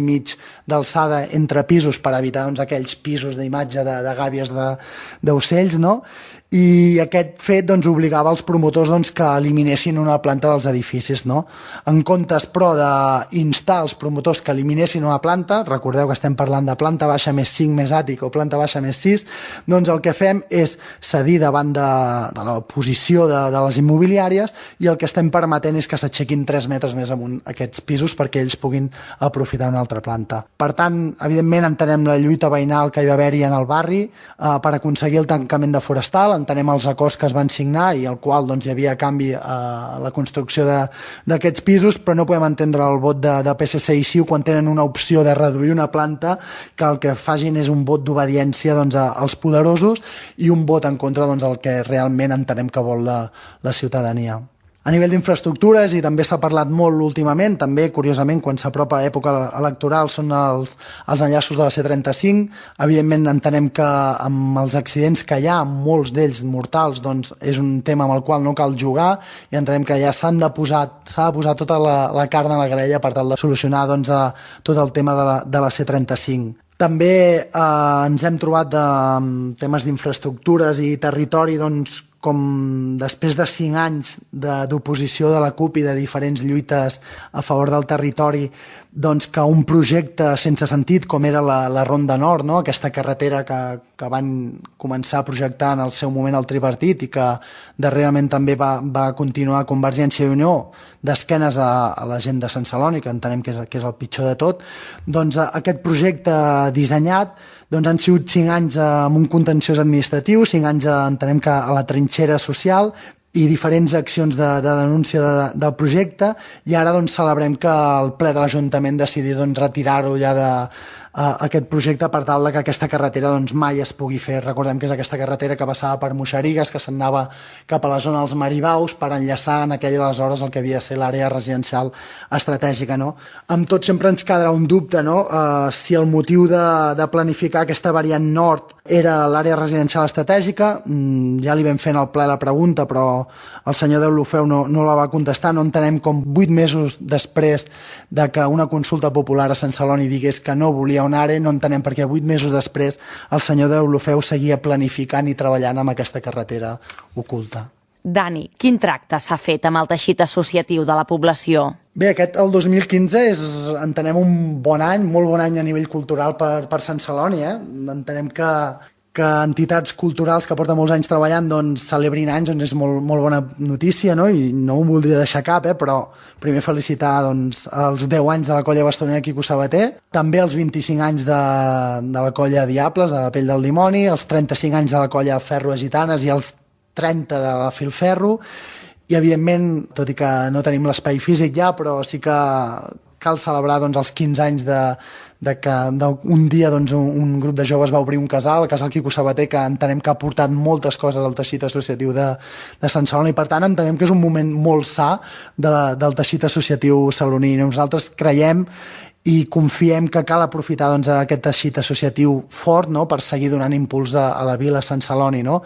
d'alçada entre pisos per evitar doncs, aquells pisos d'imatge de gàbies d'ocells, no? I aquest fet doncs, obligava els promotors doncs, que eliminessin una planta dels edificis. No? En comptes, però, d'instar els promotors que eliminessin una planta, recordeu que estem parlant de planta baixa més 5 més àtic o planta baixa més 6, doncs el que fem és cedir davant de la posició de les immobiliàries i el que estem permetent és que s'aixequin 3 metres més amunt aquests pisos perquè ells puguin aprofitar una altra planta. Per tant, evidentment, entenem la lluita veïnal que hi va haver-hi en el barri per aconseguir el tancament de Forestal, entenem els acords que es van signar i el qual doncs, hi havia canvi a la construcció d'aquests pisos, però no podem entendre el vot de PSC i CiU quan tenen una opció de reduir una planta que el que facin és un vot d'obediència doncs, als poderosos i un vot en contra doncs, el que realment entenem que vol la ciutadania. A nivell d'infraestructures, i també s'ha parlat molt últimament, també, curiosament, quan s'apropa època electoral, són els enllaços de la C35. Evidentment, entenem que amb els accidents que hi ha, molts d'ells mortals, doncs és un tema amb el qual no cal jugar i entenem que ja s'ha de posar tota la carn a la graella per tal de solucionar doncs, tot el tema de la C35. També ens hem trobat temes d'infraestructures i territori doncs, com després de 5 anys d'oposició de la CUP i de diferents lluites a favor del territori, doncs que un projecte sense sentit com era la Ronda Nord, no? Aquesta carretera que van començar a projectar en el seu moment el tripartit i que darrerament també va continuar Convergència i Unió d'esquenes a la gent de Sant Celoni, que entenem que és el pitjor de tot, doncs aquest projecte dissenyat doncs han sigut 5 anys amb un contenciós administratiu, 5 anys entenem que a la trinxera social i diferents accions de denúncia del projecte i ara doncs, celebrem que el ple de l'Ajuntament decidís doncs, retirar-ho ja aquest projecte per tal que aquesta carretera doncs, mai es pugui fer. Recordem que és aquesta carretera que passava per Moixerigues, que s'anava cap a la zona dels Maribaus per enllaçar en aquella aleshores el que havia de ser l'àrea residencial estratègica. No? Amb tot sempre ens quedarà un dubte, no? Si el motiu de planificar aquesta variant nord era l'àrea residencial estratègica, ja li vam fer en el ple la pregunta, però el senyor Deulofeu no la va contestar. No entenem com 8 mesos després de que una consulta popular a Sant Celoni digués que no volia un ARE, no entenem per què 8 mesos després el senyor Deulofeu seguia planificant i treballant amb aquesta carretera oculta. Dani, quin tracte s'ha fet amb el teixit associatiu de la població? Bé, el 2015 és, entenem, un bon any, molt bon any a nivell cultural per Sant Celoni. Entenem que entitats culturals que porten molts anys treballant doncs, celebrin anys doncs, és molt bona notícia, no? I no ho voldria deixar cap, però primer felicitar doncs, els 10 anys de la colla bastonera Quico Sabater, també els 25 anys de la colla Diables, de la Pell del Dimoni, els 35 anys de la colla Ferro a Gitanes i els 30 de la Filferro, i evidentment, tot i que no tenim l'espai físic ja, però sí que cal celebrar doncs, els 15 anys que un dia doncs, un grup de joves va obrir un casal, el casal Quico Sabater, que entenem que ha portat moltes coses al teixit associatiu de Sant Celoni, i per tant entenem que és un moment molt sa del teixit associatiu saloní. Nosaltres creiem i confiem que cal aprofitar doncs, aquest teixit associatiu fort, no?, per seguir donant impuls a la vila Sant Celoni. No?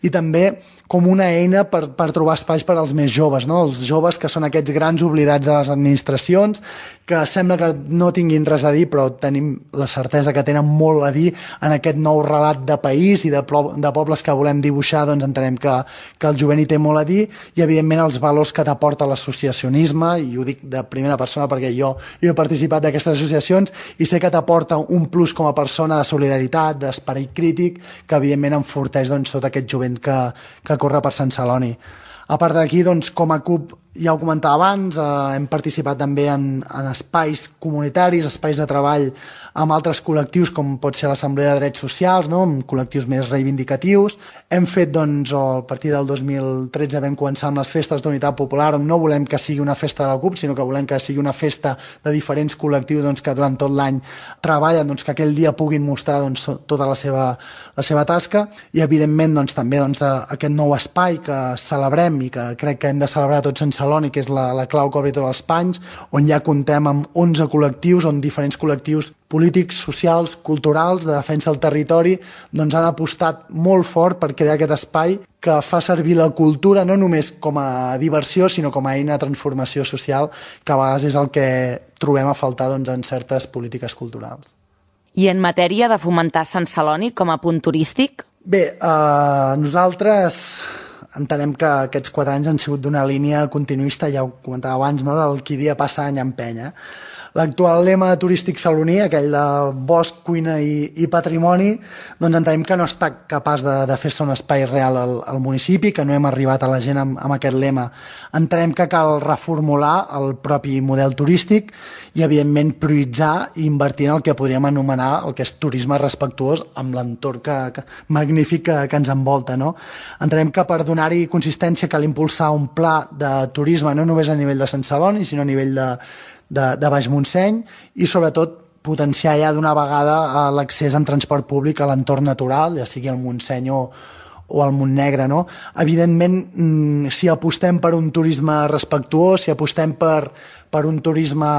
I també com una eina per trobar espais per als més joves, no? Els joves que són aquests grans oblidats de les administracions, que sembla que no tinguin res a dir, però tenim la certesa que tenen molt a dir en aquest nou relat de país i de pobles que volem dibuixar. Doncs entenem que el jovent hi té molt a dir, i evidentment els valors que t'aporta l'associacionisme, i ho dic de primera persona perquè jo he participat d'aquestes associacions i sé que t'aporta un plus com a persona de solidaritat, d'esperit crític, que evidentment enforteix doncs, tot aquest jovent que corre per Sant Celoni. A part d'aquí, doncs, com a CUP, ja ho comentava abans, hem participat també en espais comunitaris, espais de treball amb altres col·lectius, com pot ser l'Assemblea de Drets Socials, no? Amb col·lectius més reivindicatius. Hem fet, doncs, a partir del 2013 vam començar amb les festes d'Unitat Popular, on no volem que sigui una festa de la CUP, sinó que volem que sigui una festa de diferents col·lectius, doncs, que durant tot l'any treballen, doncs, que aquell dia puguin mostrar, doncs, tota la seva tasca, i evidentment doncs, també doncs, aquest nou espai que celebrem i que crec que hem de celebrar tots en Celoni, que és la clau que obri tots els panys, on ja contem amb 11 col·lectius, on diferents col·lectius polítics, socials, culturals, de defensa del territori, doncs han apostat molt fort per crear aquest espai que fa servir la cultura no només com a diversió, sinó com a eina de transformació social, que a vegades és el que trobem a faltar doncs, en certes polítiques culturals. I en matèria de fomentar Sant Celoni com a punt turístic? Bé, nosaltres entenem que aquests 4 anys han sigut d'una línia continuista, ja ho comentava abans, no? Del qui dia passa any empenya. L'actual lema turístic saloní, aquell de bosc, cuina i patrimoni, doncs entenem que no està capaç de fer-se un espai real al municipi, que no hem arribat a la gent amb aquest lema. Entenem que cal reformular el propi model turístic i, evidentment, prioritzar i invertir en el que podríem anomenar el que és turisme respectuós amb l'entorn magnífic que ens envolta, no? Entenem que per donar-hi consistència cal impulsar un pla de turisme no només a nivell de Sant Celoni, sinó a nivell de Baix Montseny, i sobretot potenciar ja d'una vegada l'accés en transport públic a l'entorn natural, ja sigui el Montseny o al Montnegre, no? Evidentment, si apostem per un turisme respectuós, si apostem per un turisme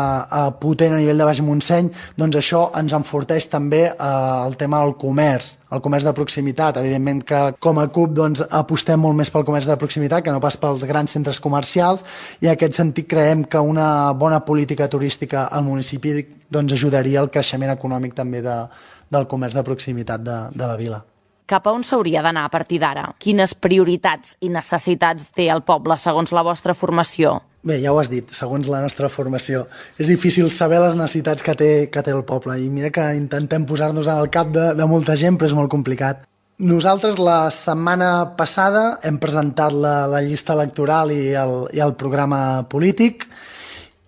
potent a nivell de Baix Montseny, doncs això ens enforteix també el tema del comerç de proximitat. Evidentment que com a CUP doncs, apostem molt més pel comerç de proximitat que no pas pels grans centres comercials, i en aquest sentit creiem que una bona política turística al municipi doncs, ajudaria al creixement econòmic també del comerç de proximitat de la vila. Cap a on s'hauria d'anar a partir d'ara? Quines prioritats i necessitats té el poble segons la vostra formació? Bé, ja ho has dit, segons la nostra formació. És difícil saber les necessitats que té el poble, i mira que intentem posar-nos al cap de molta gent, però és molt complicat. Nosaltres la setmana passada hem presentat la llista electoral i el programa polític,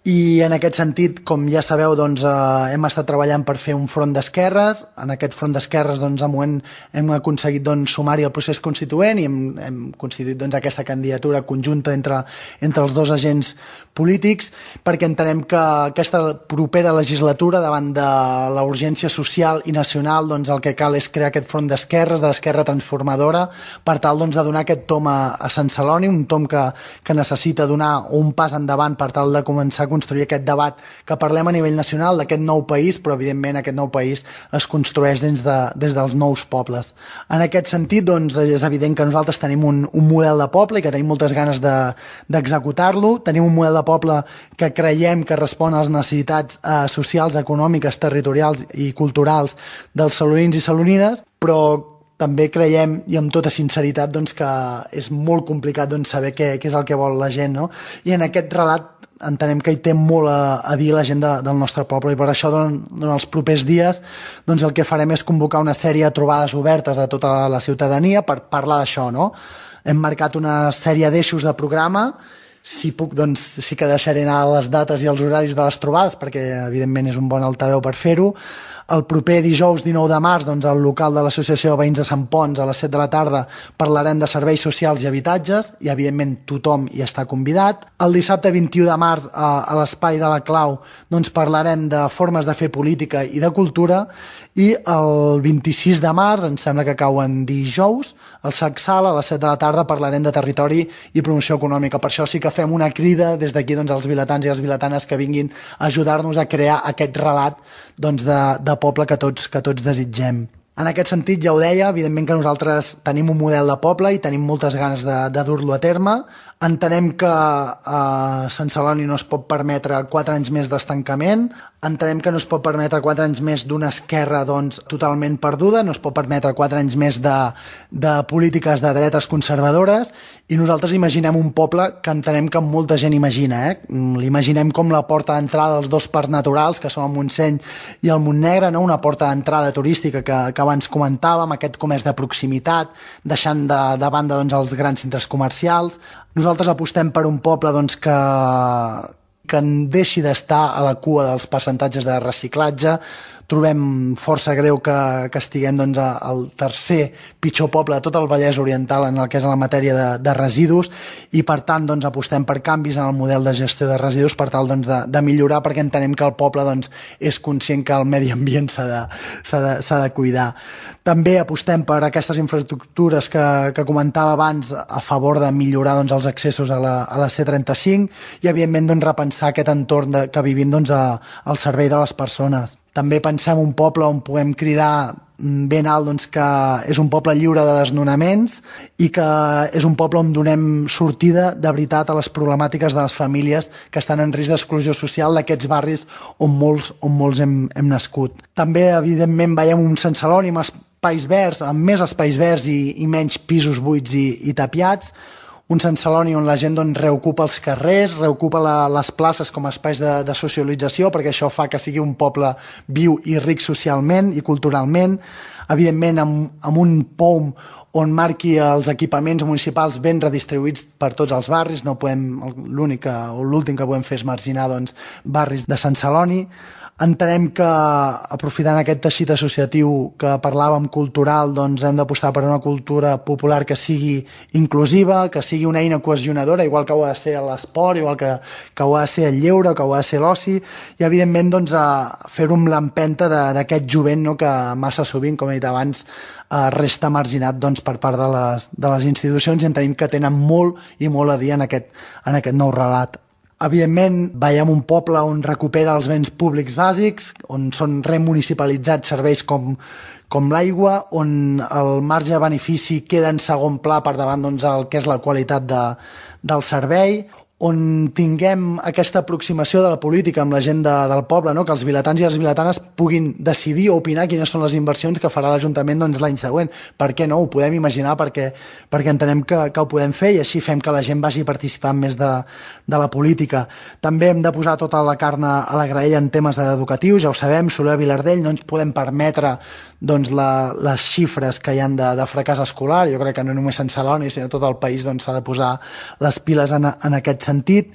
i en aquest sentit, com ja sabeu, doncs, hem estat treballant per fer un front d'esquerres. En aquest front d'esquerres doncs, hem aconseguit doncs, sumar-hi el procés constituent i hem constituït doncs, aquesta candidatura conjunta entre els dos agents polítics, perquè entenem que aquesta propera legislatura, davant de la urgència social i nacional, doncs, el que cal és crear aquest front d'esquerres, de l'esquerra transformadora, per tal doncs, de donar aquest tom a Sant Celoni, un tom que necessita donar un pas endavant per tal de començar a construir aquest debat que parlem a nivell nacional d'aquest nou país, però evidentment aquest nou país es construeix des dels nous pobles. En aquest sentit, doncs, és evident que nosaltres tenim un model de poble i que tenim moltes ganes d'executar-lo. Tenim un model de poble que creiem que respon a les necessitats socials, econòmiques, territorials i culturals dels salonins i salonines, però també creiem, i amb tota sinceritat, doncs, que és molt complicat doncs, saber què és el que vol la gent, no? I en aquest relat entenem que hi té molt a dir la gent del nostre poble, i per això en els propers dies doncs, el que farem és convocar una sèrie de trobades obertes a tota la ciutadania per parlar d'això, no? Hem marcat una sèrie d'eixos de programa. Si puc, doncs sí que deixaré anar les dates i els horaris de les trobades, perquè evidentment és un bon altaveu per fer-ho. El proper dijous 19 de març, doncs, al local de l'Associació de Veïns de Sant Ponç, a les 7 de la tarda, parlarem de serveis socials i habitatges, i evidentment tothom hi està convidat. El dissabte 21 de març, a l'Espai de la Clau, doncs, parlarem de formes de fer política i de cultura, i el 26 de març, em sembla que cau en dijous, al Sacsal, a les 7 de la tarda, parlarem de territori i promoció econòmica. Per això sí que fem una crida des d'aquí doncs, als vilatans i les vilatanes que vinguin a ajudar-nos a crear aquest relat doncs, de poble que tots desitgem. En aquest sentit, ja ho deia, evidentment que nosaltres tenim un model de poble i tenim moltes ganes de dur-lo a terme. Entenem que Sant Celoni no es pot permetre 4 anys més d'estancament, entenem que no es pot permetre 4 anys més d'una esquerra doncs, totalment perduda, no es pot permetre 4 anys més de polítiques de dretes conservadores, i nosaltres imaginem un poble que entenem que molta gent imagina. L'imaginem com la porta d'entrada dels 2 parcs naturals, que són el Montseny i el Montnegre, no? Una porta d'entrada turística que abans comentàvem, aquest comerç de proximitat, deixant de banda doncs, els grans centres comercials. Nosaltres apostem per un poble doncs, que deixi d'estar a la cua dels percentatges de reciclatge. Trobem força greu que estiguem doncs, al tercer pitjor poble de tot el Vallès Oriental en el que és la matèria de residus, i per tant doncs, apostem per canvis en el model de gestió de residus per tal doncs, de millorar, perquè entenem que el poble doncs, és conscient que el medi ambient s'ha de cuidar. També apostem per aquestes infraestructures que comentava abans a favor de millorar doncs, els accessos a la C35 i evidentment doncs, repensar aquest entorn que vivim doncs, al servei de les persones. També pensem un poble on puguem cridar ben alt doncs, que és un poble lliure de desnonaments i que és un poble on donem sortida de veritat a les problemàtiques de les famílies que estan en risc d'exclusió social d'aquests barris on molts hem nascut. També, evidentment, veiem un Sant Celoni amb espais verds, amb més espais verds i menys pisos buits i tapiats, un Sant Celoni on la gent doncs, reocupa els carrers, reocupa les places com a espais de socialització, perquè això fa que sigui un poble viu i ric socialment i culturalment. Evidentment, amb un POUM on marqui els equipaments municipals ben redistribuïts per tots els barris. No podem, l'últim que podem fer és marginar doncs, barris de Sant Celoni. Entenem que, aprofitant aquest teixit associatiu que parlàvem cultural, doncs hem d'apostar per una cultura popular que sigui inclusiva, que sigui una eina cohesionadora, igual que ho ha de ser l'esport, igual que ho ha de ser el lleure, que ho ha de ser l'oci, i evidentment doncs, fer-ho amb l'empenta d'aquest jovent, no? Que massa sovint, com he dit abans, resta marginat doncs, per part de les institucions, i entenem que tenen molt i molt a dir en aquest nou relat. Evidentment, veiem un poble on recupera els béns públics bàsics, on són remunicipalitzats serveis com l'aigua, on el marge de benefici queda en segon pla per davant doncs, el que és la qualitat del servei, on tinguem aquesta aproximació de la política amb la gent del poble, no? Que els vilatans i les vilatanes puguin decidir o opinar quines són les inversions que farà l'Ajuntament doncs, l'any següent. Per què no? Ho podem imaginar perquè entenem que ho podem fer i així fem que la gent vagi participant més de la política. També hem de posar tota la carn a la graella en temes educatius, ja ho sabem, Soler i Vilardell no ens podem permetre doncs, les xifres que hi han de fracàs escolar. Jo crec que no només Sant Celoni, sinó tot el país doncs, s'ha de posar les piles en aquest sentit,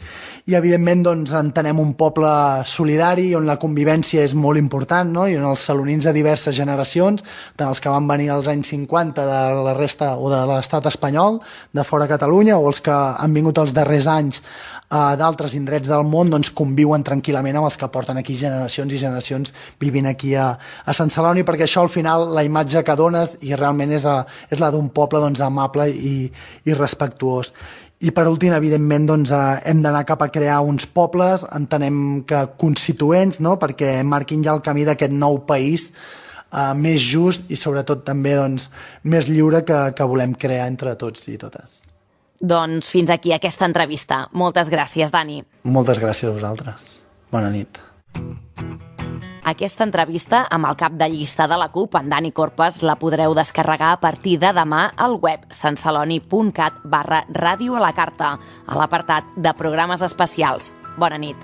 i evidentment doncs, entenem un poble solidari on la convivència és molt important, no? I on els celonins de diverses generacions, tant els que van venir als anys 50 de la resta o de l'estat espanyol, de fora de Catalunya, o els que han vingut els darrers anys d'altres indrets del món, doncs conviuen tranquil·lament amb els que porten aquí generacions i generacions vivint aquí a Sant Celoni, perquè això al final la imatge que dones i realment és la d'un poble doncs, amable i respectuós. I per últim, evidentment, doncs, hem d'anar cap a crear uns pobles, entenem que constituents, no? Perquè marquin ja el camí d'aquest nou país més just i sobretot també doncs, més lliure que volem crear entre tots i totes. Doncs fins aquí aquesta entrevista. Moltes gràcies, Dani. Moltes gràcies a vosaltres. Bona nit. Aquesta entrevista amb el cap de llista de la CUP, en Dani Corpes, la podreu descarregar a partir de demà al web santceloni.cat/ràdio a la carta, a l'apartat de programes especials. Bona nit.